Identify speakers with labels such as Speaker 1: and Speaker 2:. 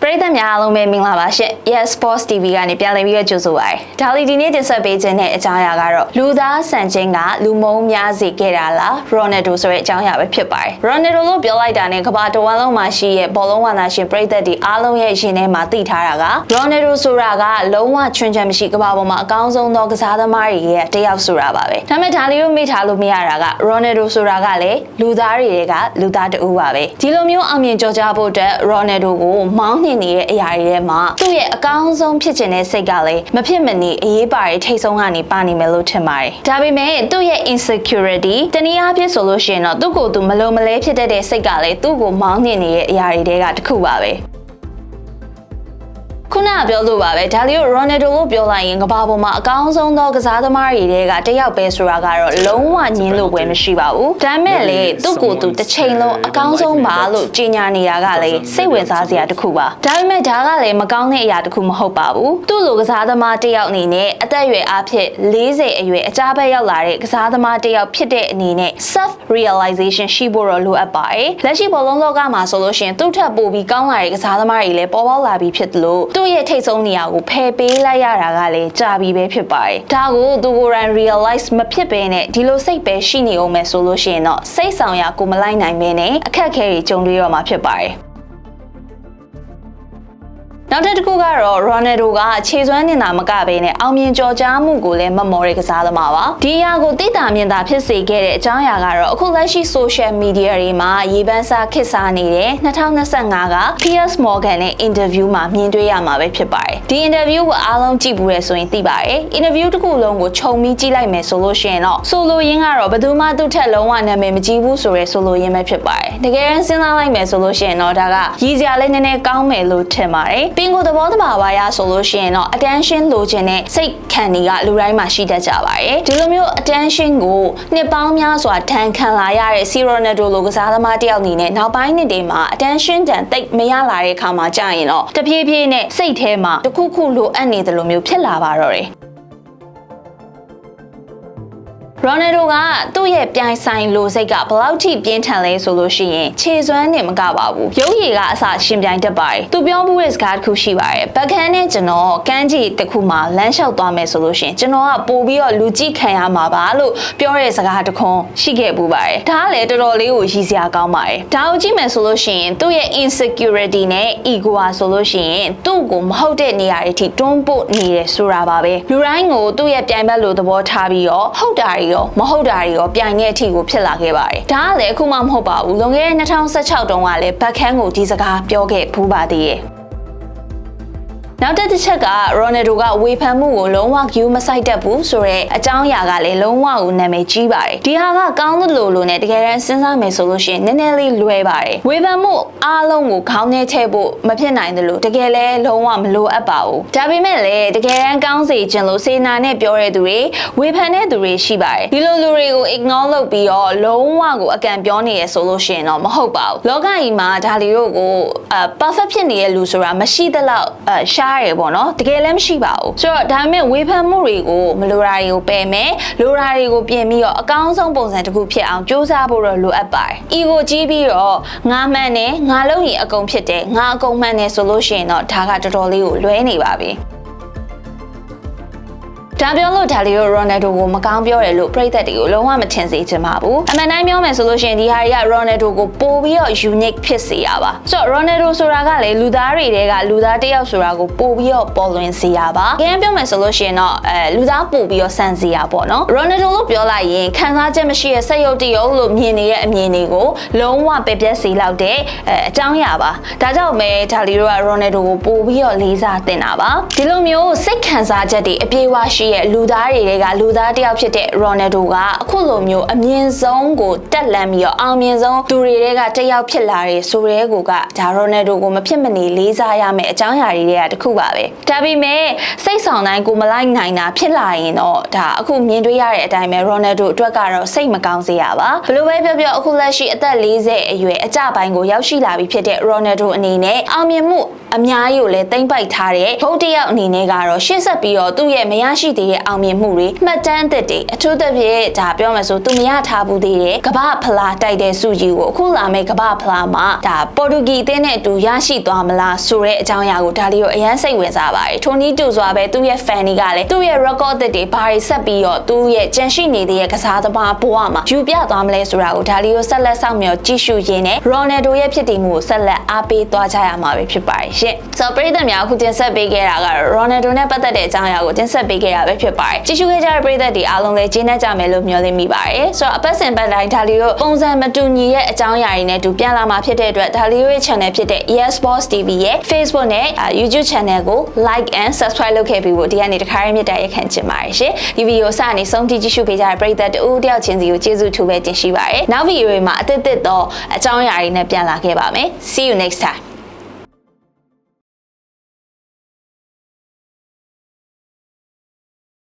Speaker 1: ပရိသတ်များအားလုံးပဲမင်္ဂလာပါရှင် Yes Sports TV ကနေပြန်လည်ပြီးတော့ကြိုဆိုပါရစေ။ဒါလီဒီနေ့တင်ဆက်ပေးခြင်းတဲ့အကြောင်းအရာကတော့လူသားဆန်ခြင်းကလူမုန်းများစေခဲ့တာလားရိုနယ်ဒိုဆိုတဲ့အကြောင်းအရာပဲဖြစ်ပါတယ်။ရိုနယ်ဒိုလို့ပြောလိုက်တာနဲ့ကမ္ဘာတစ်ဝန်းလုံးမှာရှိတဲ့ဘောလုံးဝါသရှင်ပရိသတ်တွေအားလုံးရဲ့ရင်ထဲမှာသိထားတာကရိုနယ်ဒိုဆိုတာကလုံးဝချွင်းချက်မရှိကမ္ဘာပေါ်မှာအကောင်းဆုံးသောကစားသမားတွေရဲ့တယောက်ဆိုတာပါပဲ။ဒါပေမဲ့ဒါလီတို့မေ့ထားလို့မရတာကရိုနယ်ဒိုဆိုတာကလည်းလူသားတွေကလူသားတူပါပဲ။ဒီလိုမျိုးအောင်မြင်ကြော်ကြားဖို့အတွက်ရိုနယ်ဒိုကိုမောင်းနှင်နေတဲ့အရာတွေမှာသူ့ရဲ့အကောင်းဆုံးဖြစ်ခြင်းတဲ့စိတ်ကလည်းမဖြစ်မနေအရေးပါတဲ့ထိတ်ဆုံးကနေပါနေမယ်လို့ထင်ပါတယ်။ဒါပေမဲ့သူ့ရဲ့ insecurity တနည်းအားဖြင့်ဆိုလို့ရှိရင်တော့သူ့ကိုယ်သူမလုံမလဲဖြစ်တဲ့စိတ်ကလည်းသူ့ကိုမောင်းနှင်နေတဲ့အရာတွေကတစ်ခုပါပဲ။ခုနကပြောလို့ပါပဲဒါလီရိုနယ်ဒိုလို့ပြောလိုက်ရင်ကမ္ဘာပေါ်မှာအကောင်းဆုံးသောကစားသမားတွေကတယောက်ပဲဆိုတာကတော့လုံးဝညင်းလို့ပဲမရှိပါဘူးဒါပေမဲ့လေသူ့ကိုယ်သူတစ်ချိန်လုံးအကောင်းဆုံးပါလို့ကြေညာနေတာကလည်းစိတ်ဝင်စားစရာတစ်ခုပါဒါပေမဲ့ဒါကလည်းမကောင်းတဲ့အရာတစ်ခုမဟုတ်ပါဘူးသူ့လိုကစားသမားတယောက်အနေနဲ့အသက်အရွယ်အားဖြင့်40အရွယ်အကြားဘက်ရောက်လာတဲ့ကစားသမားတယောက်ဖြစ်တဲ့အနေနဲ့ self realization ရှိဖို့တော့လိုအပ်ပါတယ်လက်ရှိဘောလုံးလောကမှာဆိုလို့ရှိရင်သူ့ထက်ပိုပြီးကောင်းလာတဲ့ကစားသမားတွေလည်းပေါ်ပေါက်လာပြီးဖြစ်တယ်လို့သူ့ရဲ့ထိတ်ဆုံးနေရာကိုဖယ်ပေးလိုက်ရတာကလည်းကြာပြီပဲဖြစ်ပါတယ်။ဒါကိုသူကိုယ်တိုင် realize မဖြစ်ဘဲနဲ့ဒီလိုစိတ်ပဲရှိနေအောင်မယ်ဆိုလို့ရှိရင်တော့စိတ်ဆောင်ရာကိုမလိုက်နိုင်ဘဲနဲ့အခက်အခဲတွေကြုံတွေ့ရမှာဖြစ်ပါတယ်။နောက်တစ်ခုကတော့ရိုနယ်ဒိုကခြေစွမ်းနေတာမကဘဲနဲ့အောင်မြင်ကြော်ကြားမှုကိုလည်းမမော်တဲ့ကစားသမားပါဒီအရာကိုသိတာမြင်တာဖြစ်စေခဲ့တဲ့အကြောင်းအရာကတော့အခုလက်ရှိ social media တွေမှာရေပန်းစားခေတ်စားနေတဲ့2025က Piers Morgan နဲ့ interview မှာမြင်တွေ့ရမှာပဲဖြစ်ပါတယ်ဒီ interview ကိုအားလုံးကြည့်ဘူးရဆိုရင်သိပါတယ် interview တစ်ခုလုံးကိုခြုံပြီးကြည့်လိုက်မယ်ဆိုလို့ရှိရင်တော့ဆိုလိုရင်းကတော့ဘယ်သူမှသူ့ထက်လုံးဝနာမည်မကြီးဘူးဆိုရဲဆိုလိုရင်းပဲဖြစ်ပါတယ်တကယ်တမ်းစဉ်းစားလိုက်မယ်ဆိုလို့ရှိရင်တော့ဒါကရည်စရာလေးနည်းနည်းကောင်းမယ်လို့ထင်ပါတယ်ပင်ကိုသဘောတဘာဝရဆိုလို့ရှိရင်တော့ attention လိုချင်တဲ့စိတ်ခံတွေကလူတိုင်းမှာရှိတတ်ကြပါတယ်ဒီလိုမျိုး attention ကိုနှစ်ပေါင်းများစွာထန်ခံလာရတဲ့ Ronaldo လိုကစားသမားတယောက်အနေနဲ့နောက်ပိုင်းနှစ်တွေမှာ attention တန်တိတ်မရလာတဲ့အခါမှာကြာရင်တော့တဖြည်းဖြည်းနဲ့စိတ်ထဲမှာတစ်ခုခုလိုအပ်နေတယ်လို့မျိုးဖြစ်လာပါတော့တယ်ရိုနယ်ဒိုကသူ့ရဲ့ပြိုင်ဆိုင်လိုစိတ်ကဘယ်လောက်ထိပြင်းထန်လဲဆိုလို့ရှိရင်ခြေစွမ်းနဲ့မကပါဘူးရုပ်ရည်ကအစရှင်ပြိုင်တတ်ပါတယ်သူပြောမှုတဲ့စကားတစ်ခုရှိပါတယ်ဘက်ခန်းနဲ့ကျွန်တော်ကန်းကြီးတစ်ခုမှလမ်းလျှောက်သွားမယ်ဆိုလို့ရှိရင်ကျွန်တော်ကပို့ပြီးတော့လူကြည့်ခံရမှာပါလို့ပြောတဲ့စကားတစ်ခွန်းရှိခဲ့ပူပါတယ်ဒါကလည်းတော်တော်လေးကိုရည်စရာကောင်းပါတယ်ဒါကိုကြည့်မယ်ဆိုလို့ရှိရင်သူ့ရဲ့ insecurity နဲ့ ego ဟာဆိုလို့ရှိရင်သူ့ကိုမဟုတ်တဲ့နေရာတွေထိတွန်းပို့နေတယ်ဆိုတာပါပဲလူတိုင်းကိုသူ့ရဲ့ပြိုင်ဘက်လိုသဘောထားပြီးတော့ဟုတ်တာမဟုတ်တာတွေရောပြိုင်တဲ့အထိကိုဖြစ်လာခဲ့ပါတယ်ဒါကလည်းအခုမှမဟုတ်ပါဘူးလွန်ခဲ့တဲ့2016တုန်းကလည်းဘက်ခန်းကိုဒီစကားပြောခဲ့ဘူးပါသေးတယ်နောက်တစ်ချက်ကရိုနယ်ဒိုကဝေဖန်မှုကိုလုံးဝ view မဆိုင်တတ်ဘူးဆိုတော့အကြောင်းအရာကလည်းလုံးဝကိုနာမည်ကြီးပါတယ်ဒီဟာကကောင်းလို့နဲ့တကယ်တမ်းစဉ်းစားမယ်ဆိုလို့ရှိရင်နည်းနည်းလေးလွဲပါတယ်ဝေဖန်မှုအားလုံးကိုခေါင်းထဲထည့်ဖို့မဖြစ်နိုင်တယ်လို့တကယ်လည်းလုံးဝမလိုအပ်ပါဘူးဒါပေမဲ့လည်းတကယ်တမ်းကောင်းစေခြင်းလို့စေနာနဲ့ပြောတဲ့သူတွေဝေဖန်တဲ့သူတွေရှိပါတယ်ဒီလိုလူတွေကို ignore လုပ်ပြီးတော့လုံးဝကိုအကန့်ပြောနေရဆိုလို့ရှိရင်တော့မဟုတ်ပါဘူးလောကကြီးမှာဒါလီတို့ကိုperfect ဖြစ်နေတဲ့လူဆိုတာမရှိသလောက်ရှားရပေါ့နော်တကယ်လည်းမရှိပါဘူးဆိုတော့ဒါပေမဲ့ဝေဖန်မှုတွေကိုမလိုတာတွေကိုပယ်မယ်လိုတာတွေကိုပြင်ပြီးတော့အကောင်းဆုံးပုံစံတစ်ခုဖြစ်အောင်စူးစမ်းဖို့တော့လိုအပ်ပါတယ် ego ကြီးပြီးတော့ငါမှန်တယ်ငါလုံးရင်အကုန်ဖြစ်တယ်ငါအကုန်မှန်တယ်ဆိုလို့ရှိရင်တော့ဒါကတော်တော်လေးကိုလွဲနေပါပြီဒါပြောလို့ဒါလီရိုနယ်ဒိုကိုမကောင်းပြောတယ်လို့ပရိသတ်တွေကိုလုံးဝမထင်စေချင်ပါဘူးအမှန်တိုင်းပြောမယ်ဆိုလို့ရှိရင်ဒီဟာတွေကရိုနယ်ဒိုကိုပို့ပြီးတော့ unique ဖြစ်စေရပါဆိုတော့ရိုနယ်ဒိုဆိုတာကလေလူသားတွေကလူသားတစ်ယောက်ဆိုတာကိုပို့ပြီးတော့ပေါ်လွင်စေရပါအရင်ပြောမယ်ဆိုလို့ရှိရင်တော့လူသားပို့ပြီးတော့စံစေရပေါ့နော်ရိုနယ်ဒိုလို့ပြောလိုက်ရင်ခံစားချက်မရှိတဲ့စိတ်ရုပ်တရုပ်လို့မြင်နေတဲ့အမြင်တွေကိုလုံးဝပယ်ပြတ်စေလောက်တဲ့အကြောင်းအရာပါဒါကြောင့်ပဲဒါလီရိုကရိုနယ်ဒိုကိုပို့ပြီးတော့လေးစားတင်တာပါဒီလိုမျိုးစိတ်ခံစားချက်တွေအပြေးဝရှိလူသားတွေကလူသားတယောက်ဖြစ်တဲ့ရိုနယ်ဒိုကအခုလိုမျိုးအမြင့်ဆုံးကိုတက်လန်းပြီးတော့အောင်မြင်ဆုံးသူတွေကတယောက်ဖြစ်လာတယ်ဆိုရဲကိုကဒါရိုနယ်ဒိုကိုမဖြစ်မနေလေးစားရမယ်အကြောင်းအရာတွေကတခုပါပဲဒါပေမဲ့စိတ်ဆောင်တိုင်းကိုမလိုက်နိုင်တာဖြစ်လာရင်တော့ဒါအခုမြင်တွေ့ရတဲ့အတိုင်းပဲရိုနယ်ဒိုအတွက်ကတော့စိတ်မကောင်းစေရပါဘလို့ပဲပြောပြောအခုလက်ရှိအသက်40အရွယ်အကြပိုင်းကိုရောက်ရှိလာပြီဖြစ်တဲ့ရိုနယ်ဒိုအနေနဲ့အောင်မြင်မှုအများကြီးကိုလည်းသိမ့်ပိုက်ထားတဲ့ဘုတ်တယောက်အနေနဲ့ကတော့ရှေ့ဆက်ပြီးတော့သူ့ရဲ့မရရှိ သေးတဲ့အောင်မြင်မှုတွေမှတ်တမ်းသစ်တွေအထူးသဖြင့်ဒါပြောမှဆိုသူမရထားဘူးသေးတဲ့ကမ္ဘာဖလားတိုက်တဲ့စုကြီးကိုအခုလာမယ့်ကမ္ဘာဖလားမှာဒါပေါ်တူဂီအသင်းနဲ့အတူရရှိသွားမလားဆိုတဲ့အကြောင်းအရာကိုဒါလေးကိုအရန်စိတ်ဝင်စားပါတယ်ထိုနည်းတူစွာပဲသူ့ရဲ့ fan တွေကလည်းသူ့ရဲ့ record သစ်တွေဘာတွေဆက်ပြီးတော့သူ့ရဲ့ကြံရှိနေတဲ့ကစားသမားဘဝမှာယူပြသွားမလဲဆိုတာကိုဒါလေးကိုဆက်လက်စောင့်မျှော်ကြည့်ရှုရင်းနဲ့ Ronaldo ရဲ့ဖြစ်တည်မှုကိုဆက်လက်အားပေးသွားကြရမှာပဲဖြစ်ပါတယ်ရှင်ဆိုတော့ပရိသတ်များအခုတင်ဆက်ပေးခဲ့တာကတော့ Ronaldo နဲ့ပတ်သက်တဲ့အကြောင်းအရာကိုတင်ဆက်ပေးခဲ့တာပဲဖြစ်ပါတယ်ကြည့်ရှုခဲ့ကြတဲ့ပရိသတ်တွေအားလုံးလည်းကျေနပ်ကြမယ်လို့မျှော်လင့်မိပါတယ်ဆိုတော့အပတ်စဉ်ပတ်တိုင်းဒါလေးကိုပုံစံမတူညီရဲ့အကြောင်းအရာတွေနဲ့တူပြန်လာမှာဖြစ်တဲ့အတွက်ဒါလေးရဲ့ channel ဖြစ်တဲ့ ESports TV ရဲ့ Facebook နဲ့ YouTube channel ကို like and subscribe လုပ်ခဲ့ပြီးဖို့ဒီကနေတခါရမြတ်တိုက်ရခံချင်ပါတယ်ရှင်ဒီဗီဒီယိုစနေဆုံးထိကြည့်ရှုပေးကြတဲ့ပရိသတ်တူတယောက်ချင်းစီကိုကျေးဇူးထူးပဲတင်ရှိပါတယ်နောက်ဗီဒီယိုတွေမှာအသစ်သောအကြောင်းအရာတွေနဲ့ပြန်လာခဲ့ပါမယ် See you next time